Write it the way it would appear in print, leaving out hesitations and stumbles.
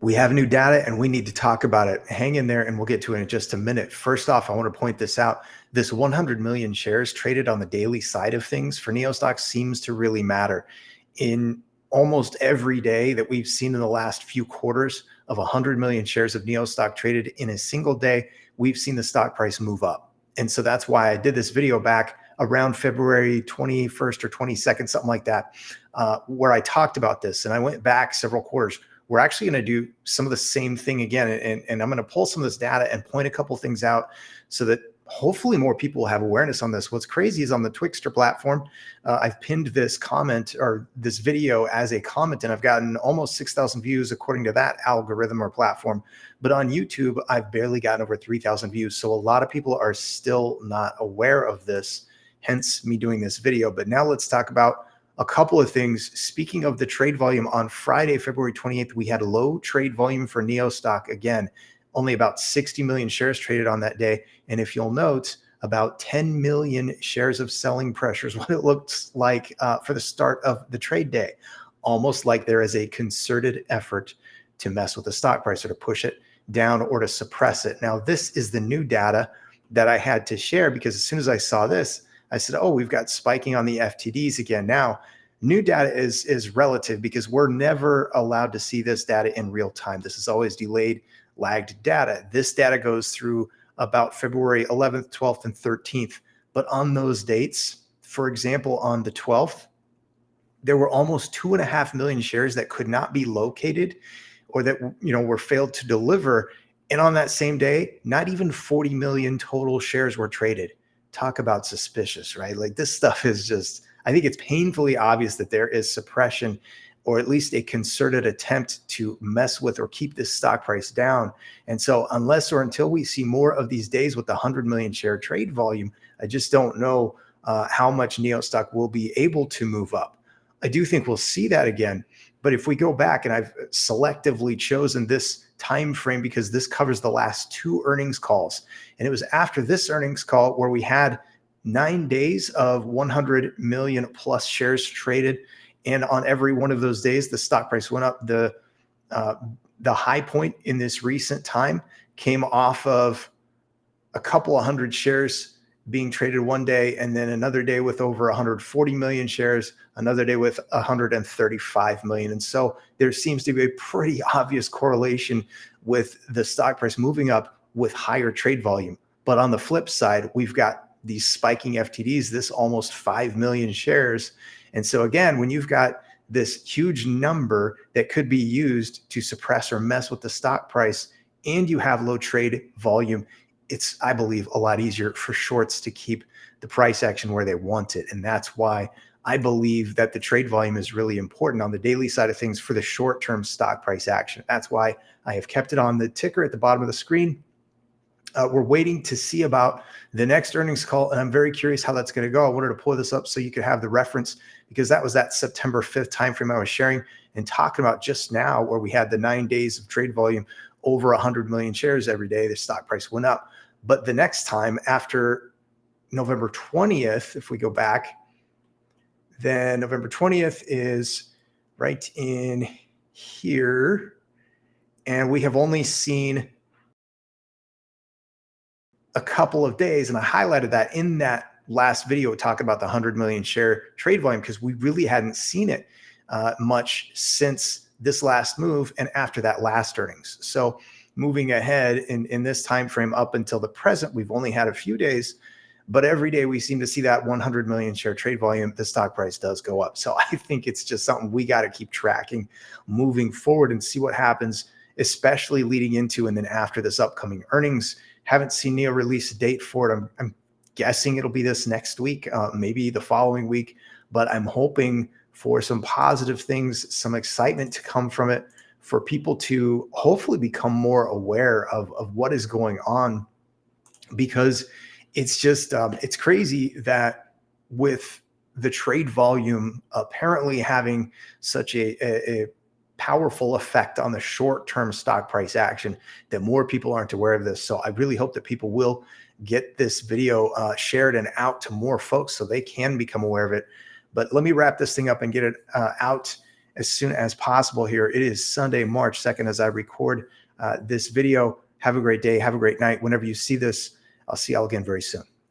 We have new data and we need to talk about it. Hang in there and we'll get to it in just a minute. First off, I want to point this out. This 100 million shares traded on the daily side of things for NIO Stock seems to really matter. In almost every day that we've seen in the last few quarters of 100 million shares of NIO Stock traded in a single day, we've seen the stock price move up. And so that's why I did this video back around February 21st or 22nd, something like that, where I talked about this. And I went back several quarters. We're actually going to do some of the same thing again. And I'm going to pull some of this data and point a couple things out so that hopefully more people will have awareness on this. What's crazy is on the Twixter platform, I've pinned this comment or this video as a comment, and I've gotten almost 6,000 views according to that algorithm or platform. But on YouTube, I've barely gotten over 3,000 views. So a lot of people are still not aware of this, hence me doing this video. But now let's talk about a couple of things. Speaking of the trade volume, on Friday, February 28th, we had low trade volume for NIO Stock. Again, only about 60 million shares traded on that day. And if you'll note, about 10 million shares of selling pressure is what it looks like for the start of the trade day. Almost like there is a concerted effort to mess with the stock price or to push it down or to suppress it. Now, this is the new data that I had to share because as soon as I saw this, I said, oh, we've got spiking on the FTDs again. Now, new data is relative because we're never allowed to see this data in real time. This is always delayed, lagged data. This data goes through about February 11th, 12th, and 13th. But on those dates, for example, on the 12th, there were almost 2.5 million shares that could not be located or that were failed to deliver. And on that same day, not even 40 million total shares were traded. Talk about suspicious, right? Like this stuff is just, I think it's painfully obvious that there is suppression or at least a concerted attempt to mess with or keep this stock price down. And so unless or until we see more of these days with the 100 million share trade volume, I just don't know how much NIO Stock will be able to move up. I do think we'll see that again. But if we go back, and I've selectively chosen this time frame because this covers the last two earnings calls. And it was after this earnings call where we had 9 days of 100 million plus shares traded. And on every one of those days, the stock price went up. The high point in this recent time came off of a couple of hundred shares being traded one day, and then another day with over 140 million shares, another day with 135 million. And so there seems to be a pretty obvious correlation with the stock price moving up with higher trade volume. But on the flip side, we've got these spiking FTDs, this almost 5 million shares. And so again, when you've got this huge number that could be used to suppress or mess with the stock price, and you have low trade volume, it's, I believe, a lot easier for shorts to keep the price action where they want it. And that's why I believe that the trade volume is really important on the daily side of things for the short-term stock price action. That's why I have kept it on the ticker at the bottom of the screen. We're waiting to see about the next earnings call, and I'm very curious how that's going to go. I wanted to pull this up so you could have the reference because that was that September 5th timeframe I was sharing and talking about just now where we had the 9 days of trade volume over 100 million shares every day. The stock price went up. But the next time after November 20th, if we go back, then November 20th is right in here. And we have only seen a couple of days. And I highlighted that in that last video talking about the 100 million share trade volume because we really hadn't seen it much since this last move and after that last earnings. So moving ahead in this time frame up until the present, we've only had a few days, but every day we seem to see that 100 million share trade volume, the stock price does go up. So I think it's just something we got to keep tracking moving forward and see what happens, especially leading into and then after this upcoming earnings. Haven't seen NIO release a date for it. I'm guessing it'll be this next week, maybe the following week, but I'm hoping for some positive things, some excitement to come from it, for people to hopefully become more aware of what is going on, because it's just, it's crazy that with the trade volume apparently having such a powerful effect on the short-term stock price action, that more people aren't aware of this. So I really hope that people will get this video shared and out to more folks so they can become aware of it. But let me wrap this thing up and get it out as soon as possible here. It is Sunday, March 2nd, as I record this video. Have a great day. Have a great night. Whenever you see this, I'll see y'all again very soon.